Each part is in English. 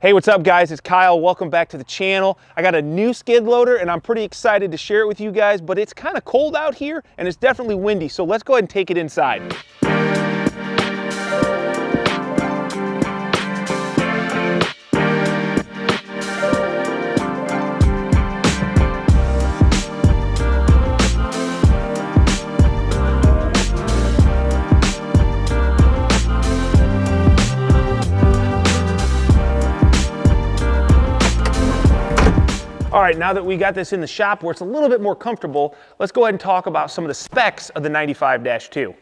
Hey, what's up guys? It's Kyle. Welcome back to the channel. I got a new skid loader and I'm pretty excited to share it with you guys, but it's kind of cold out here and it's definitely windy, so let's go ahead and take it inside. All right, now that we got this in the shop where it's a little bit more comfortable, let's go ahead and talk about some of the specs of the 95-2.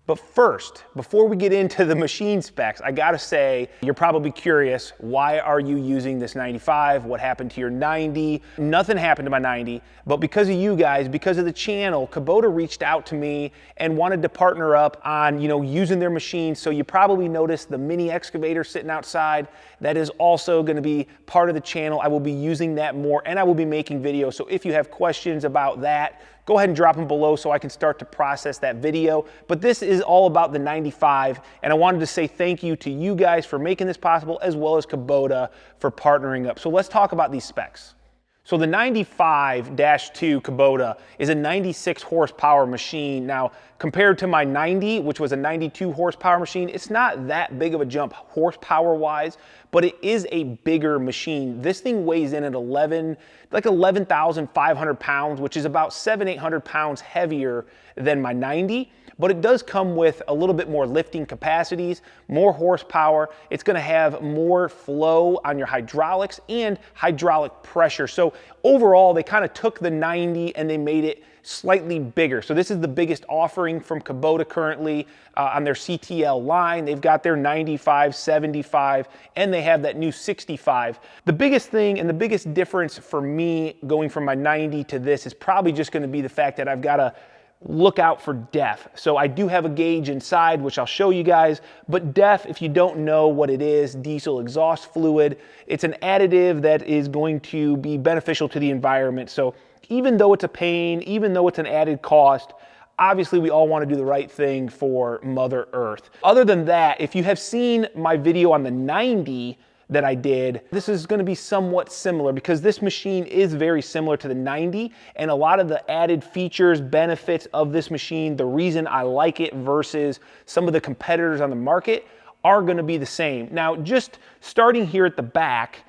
But first, before we get into the machine specs, I gotta say, you're probably curious, why are you using this 95? What happened to your 90? Nothing happened to my 90, but because of you guys, because of the channel, Kubota reached out to me and wanted to partner up on, using their machines. So you probably noticed the mini-excavator sitting outside. That is also gonna be part of the channel. I will be using that more and I will be making videos. So if you have questions about that, go ahead and drop them below so I can start to process that video. But this is all about the 95, and I wanted to say thank you to you guys for making this possible, as well as Kubota for partnering up. So let's talk about these specs. So the 95-2 Kubota is a 96 horsepower machine. Now, compared to my 90, which was a 92 horsepower machine, it's not that big of a jump horsepower-wise, but it is a bigger machine. This thing weighs in at 11,500 pounds, which is about 700-800 pounds heavier than my 90. But it does come with a little bit more lifting capacities, more horsepower. It's gonna have more flow on your hydraulics and hydraulic pressure. So overall, they kind of took the 90 and they made it slightly bigger. So this is the biggest offering from Kubota currently on their CTL line. They've got their 95, 75, and they have that new 65. The biggest thing and the biggest difference for me going from my 90 to this is probably just gonna be the fact that I've got to look out for DEF. So I do have a gauge inside, which I'll show you guys, but DEF, if you don't know what it is, diesel exhaust fluid, it's an additive that is going to be beneficial to the environment. So even though it's a pain, even though it's an added cost, obviously we all want to do the right thing for Mother Earth. Other than that, if you have seen my video on the 90 that I did, this is going to be somewhat similar because this machine is very similar to the 90, and a lot of the added features, benefits of this machine, the reason I like it versus some of the competitors on the market are going to be the same. Now, just starting here at the back,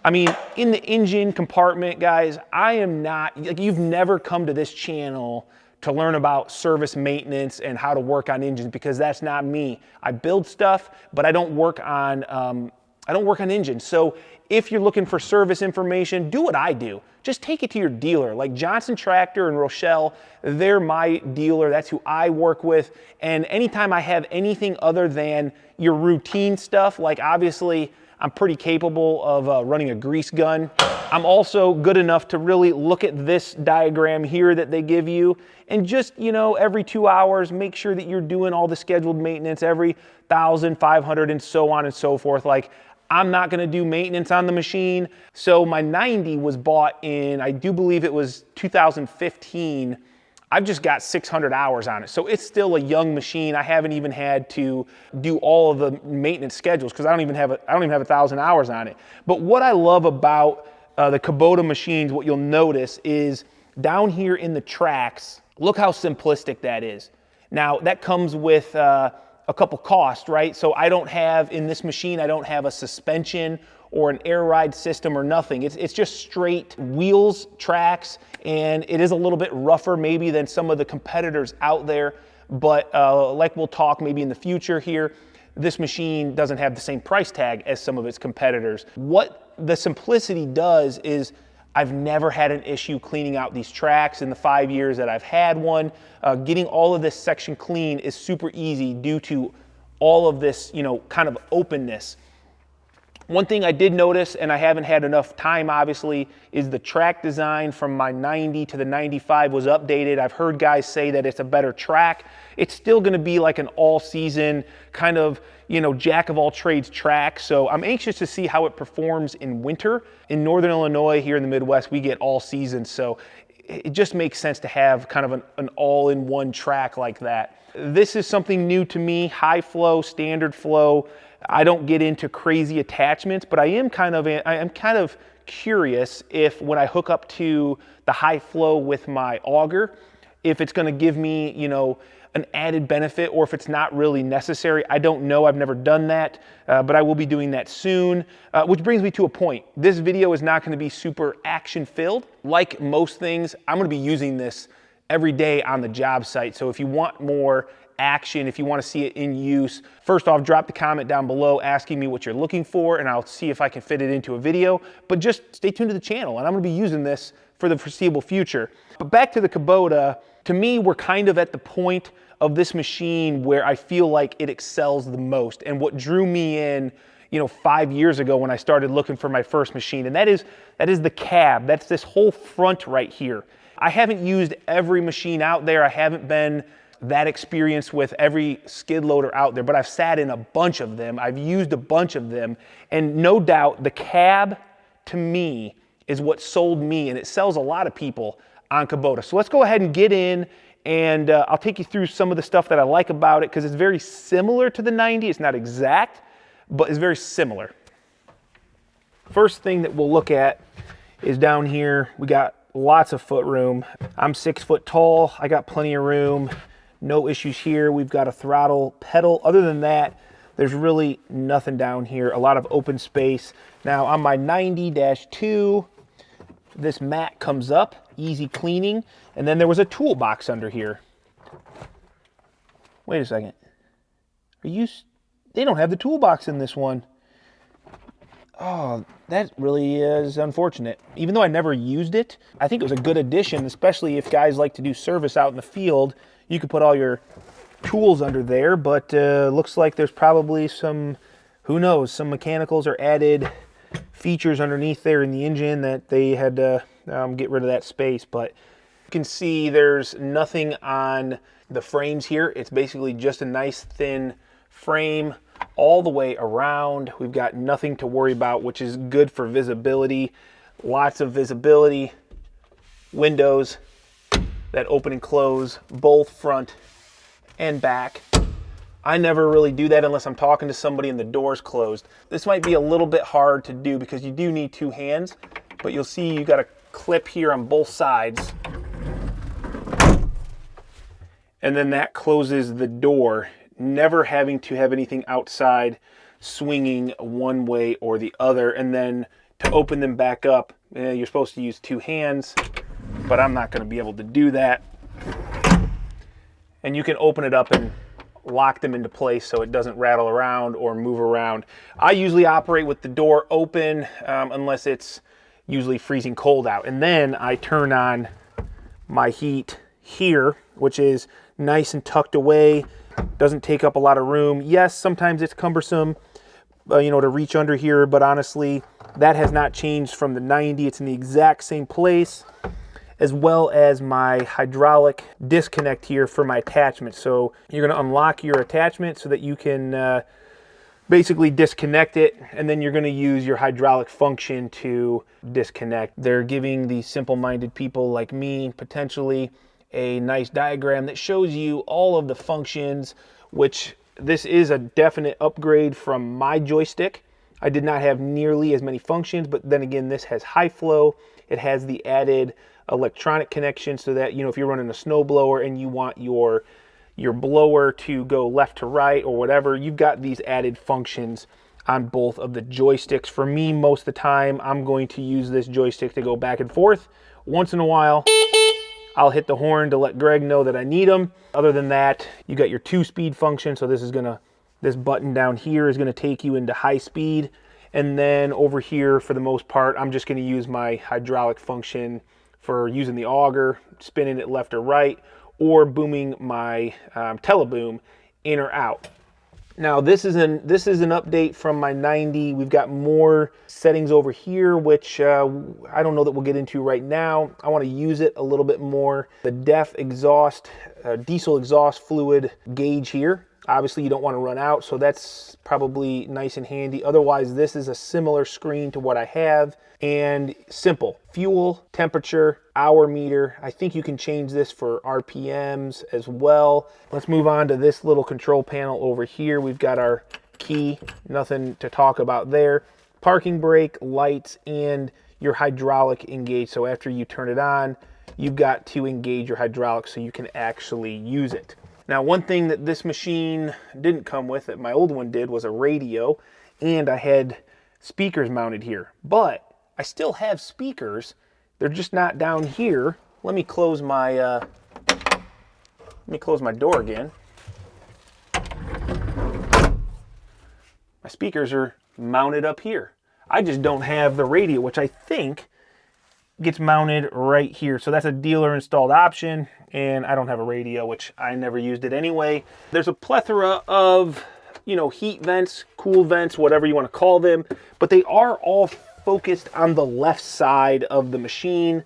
I mean, in the engine compartment, guys, I am not, you've never come to this channel to learn about service maintenance and how to work on engines, because that's not me. I build stuff, but I don't work on engines. So if you're looking for service information, do what I do. Just take it to your dealer. Like Johnson Tractor and Rochelle, they're my dealer. That's who I work with. And anytime I have anything other than your routine stuff, like obviously I'm pretty capable of running a grease gun. I'm also good enough to really look at this diagram here that they give you and just, every 2 hours, make sure that you're doing all the scheduled maintenance every 1,500 and so on and so forth. Like, I'm not gonna do maintenance on the machine. So my 90 was bought in, I do believe it was 2015. I've just got 600 hours on it. So it's still a young machine. I haven't even had to do all of the maintenance schedules because I don't even have 1,000 hours on it. But what I love about the Kubota machines, what you'll notice is down here in the tracks, look how simplistic that is. Now that comes with a couple costs, right? So I don't have, in this machine, I don't have a suspension or an air ride system or nothing. It's just straight wheels, tracks, and it is a little bit rougher maybe than some of the competitors out there, but like we'll talk maybe in the future here, this machine doesn't have the same price tag as some of its competitors. What the simplicity does is I've never had an issue cleaning out these tracks in the 5 years that I've had one. Getting all of this section clean is super easy due to all of this, kind of openness. One thing I did notice, and I haven't had enough time obviously, is the track design from my 90 to the 95 was updated. I've heard guys say that it's a better track. It's still gonna be like an all-season kind of, jack of all trades track. So I'm anxious to see how it performs in winter. In Northern Illinois, here in the Midwest, we get all season. So it just makes sense to have kind of an all-in-one track like that. This is something new to me, high flow, standard flow. I don't get into crazy attachments, but I am kind of curious if when I hook up to the high flow with my auger, if it's gonna give me, you know, an added benefit, or if it's not really necessary. I don't know, I've never done that, but I will be doing that soon. Which brings me to a point. This video is not gonna be super action filled. Like most things, I'm gonna be using this every day on the job site. So if you want more action, if you wanna see it in use, first off, drop the comment down below asking me what you're looking for, and I'll see if I can fit it into a video. But just stay tuned to the channel, and I'm gonna be using this for the foreseeable future. But back to the Kubota, to me, we're kind of at the point of this machine where I feel like it excels the most, and what drew me in, you know, 5 years ago when I started looking for my first machine, and that is the cab. That's this whole front right here. I haven't used every machine out there. I haven't been that experienced with every skid loader out there, but I've sat in a bunch of them. I've used a bunch of them, and no doubt the cab, to me, is what sold me, and it sells a lot of people on Kubota. So let's go ahead and get in, and I'll take you through some of the stuff that I like about it, because it's very similar to the 90. It's not exact, but it's very similar. First thing that we'll look at is down here. We got lots of foot room. I'm 6 foot tall. I got plenty of room. No issues here. We've got a throttle pedal. Other than that, there's really nothing down here. A lot of open space. Now on my 90-2, this mat comes up, easy cleaning, and then there was a toolbox under here. Wait a second. They don't have the toolbox in this one. Oh, that really is unfortunate. Even though I never used it, I think it was a good addition, especially if guys like to do service out in the field. You could put all your tools under there, but looks like there's probably some, who knows, some mechanicals or added features underneath there in the engine that they had to get rid of that space. But you can see there's nothing on the frames here. It's basically just a nice thin frame all the way around. We've got nothing to worry about, which is good for visibility. Lots of visibility. Windows that open and close, both front and back. I never really do that unless I'm talking to somebody and the door's closed. This might be a little bit hard to do because you do need 2 hands, but you'll see you got a clip here on both sides. And then that closes the door, never having to have anything outside swinging one way or the other. And then to open them back up, you're supposed to use 2 hands, but I'm not going to be able to do that. And you can open it up and lock them into place so it doesn't rattle around or move around. I usually operate with the door open unless it's usually freezing cold out. And then I turn on my heat here, which is nice and tucked away. Doesn't take up a lot of room. Yes, sometimes it's cumbersome, you know, to reach under here, but honestly, that has not changed from the 90. It's in the exact same place, as well as my hydraulic disconnect here for my attachment. So you're going to unlock your attachment so that you can basically disconnect it, and then you're going to use your hydraulic function to disconnect. They're giving the simple-minded people like me potentially a nice diagram that shows you all of the functions, which this is a definite upgrade from my joystick. I did not have nearly as many functions, but then again, this has high flow. It has the added electronic connection so that, you know, if you're running a snow blower and you want your blower to go left to right or whatever, you've got these added functions on both of the joysticks. For me, most of the time, I'm going to use this joystick to go back and forth. Once in a while, I'll hit the horn to let Greg know that I need him. Other than that, you got your 2-speed function. So this button down here is gonna take you into high speed. And then over here, for the most part, I'm just gonna use my hydraulic function for using the auger, spinning it left or right, or booming my teleboom in or out. Now this is an update from my 90. We've got more settings over here, which I don't know that we'll get into right now. I want to use it a little bit more. The DEF exhaust, diesel exhaust fluid gauge here. Obviously you don't want to run out, so that's probably nice and handy. Otherwise, this is a similar screen to what I have, and simple. Fuel, temperature, hour meter. I think you can change this for RPMs as well. Let's move on to this little control panel over here. We've got our key, nothing to talk about there. Parking brake, lights, and your hydraulic engage. So after you turn it on, you've got to engage your hydraulics so you can actually use it. Now, one thing that this machine didn't come with that my old one did was a radio, and I had speakers mounted here. But I still have speakers. They're just not down here. Let me close my door again. My speakers are mounted up here. I just don't have the radio, which I think gets mounted right here. So that's a dealer installed option, and I don't have a radio, which I never used it anyway. There's a plethora of, you know, heat vents, cool vents, whatever you want to call them, but they are all focused on the left side of the machine.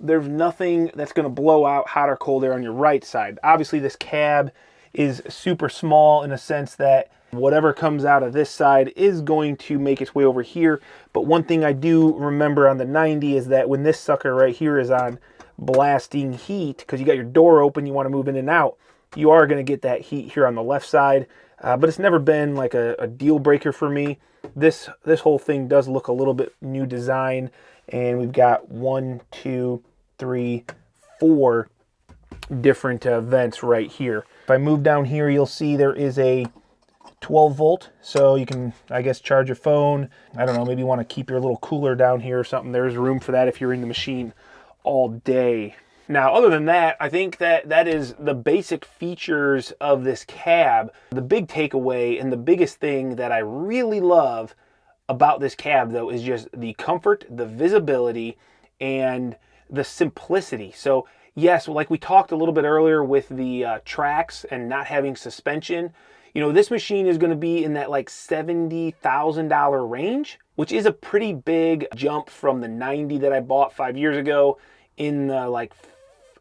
There's nothing that's going to blow out hot or cold air on your right side. Obviously, this cab is super small in a sense that whatever comes out of this side is going to make its way over here. But one thing I do remember on the 90 is that when this sucker right here is on blasting heat, because you got your door open, you want to move in and out, you are going to get that heat here on the left side. But it's never been like a deal breaker for me. This whole thing does look a little bit new design, and we've got 1, 2, 3, 4 different vents right here. If I move down here, you'll see there is a 12 volt, so you can, I guess, charge your phone. I don't know, maybe you want to keep your little cooler down here or something. There's room for that if you're in the machine all day. Now, other than that, I think that is the basic features of this cab. The big takeaway and the biggest thing that I really love about this cab, though, is just the comfort, the visibility, and the simplicity. So yes, like we talked a little bit earlier with the tracks and not having suspension, you know, this machine is going to be in that like $70,000 range, which is a pretty big jump from the 90 that I bought 5 years ago in the like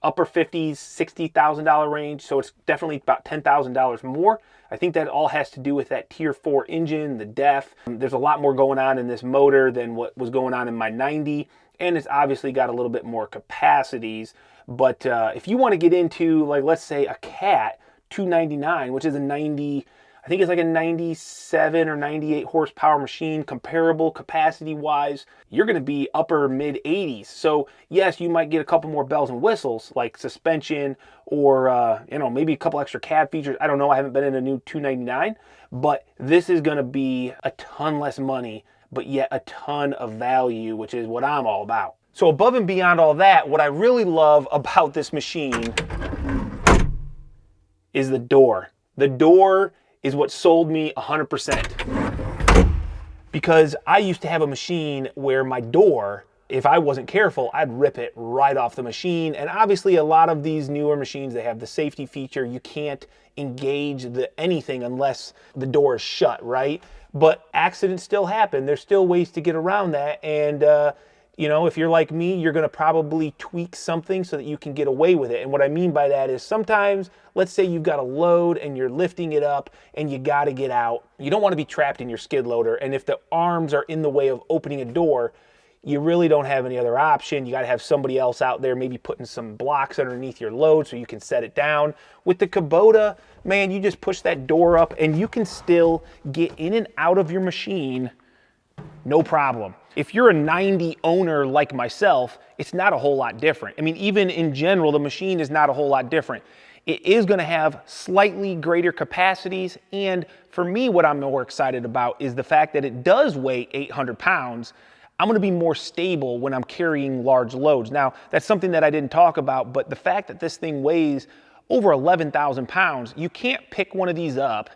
upper 50s, $60,000 range. So it's definitely about $10,000 more. I think that all has to do with that Tier 4 engine, the DEF. There's a lot more going on in this motor than what was going on in my 90. And it's obviously got a little bit more capacities. But if you want to get into, like, let's say a Cat 299, which is a 90, I think it's like a 97 or 98 horsepower machine, comparable capacity wise, you're going to be upper mid 80s. So yes, you might get a couple more bells and whistles like suspension or you know, maybe a couple extra cab features. I don't know, I haven't been in a new 299, but this is going to be a ton less money, but yet a ton of value, which is what I'm all about. So above and beyond all that, what I really love about this machine is the door. The door is what sold me 100%. Because I used to have a machine where my door, if I wasn't careful, I'd rip it right off the machine. And obviously a lot of these newer machines, they have the safety feature. You can't engage anything unless the door is shut, right? But accidents still happen. There's still ways to get around that. And you know, if you're like me, you're going to probably tweak something so that you can get away with it. And what I mean by that is sometimes, let's say you've got a load and you're lifting it up and you got to get out. You don't want to be trapped in your skid loader. And if the arms are in the way of opening a door, you really don't have any other option. You got to have somebody else out there maybe putting some blocks underneath your load so you can set it down. With the Kubota, man, you just push that door up and you can still get in and out of your machine no problem. If you're a 90 owner like myself, it's not a whole lot different. I mean, even in general, the machine is not a whole lot different. It is going to have slightly greater capacities. And for me, what I'm more excited about is the fact that it does weigh 800 pounds. I'm going to be more stable when I'm carrying large loads. Now, that's something that I didn't talk about, but the fact that this thing weighs over 11,000 pounds, you can't pick one of these up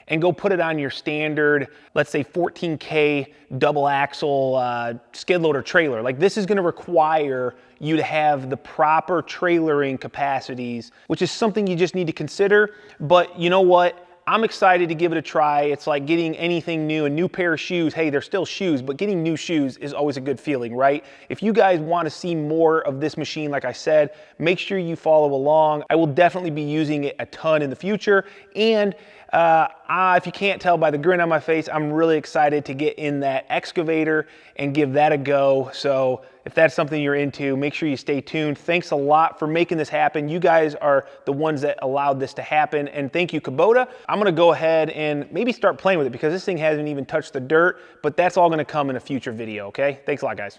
and go put it on your standard, let's say 14K double axle skid loader trailer. Like, this is gonna require you to have the proper trailering capacities, which is something you just need to consider. But you know what? I'm excited to give it a try. It's like getting anything new, a new pair of shoes. Hey, they're still shoes, but getting new shoes is always a good feeling, right? If you guys want to see more of this machine, like I said, make sure you follow along. I will definitely be using it a ton in the future. And If you can't tell by the grin on my face, I'm really excited to get in that excavator and give that a go. So if that's something you're into, make sure you stay tuned. Thanks a lot for making this happen. You guys are the ones that allowed this to happen. And thank you, Kubota. I'm gonna go ahead and maybe start playing with it because this thing hasn't even touched the dirt, but that's all gonna come in a future video, okay? Thanks a lot, guys.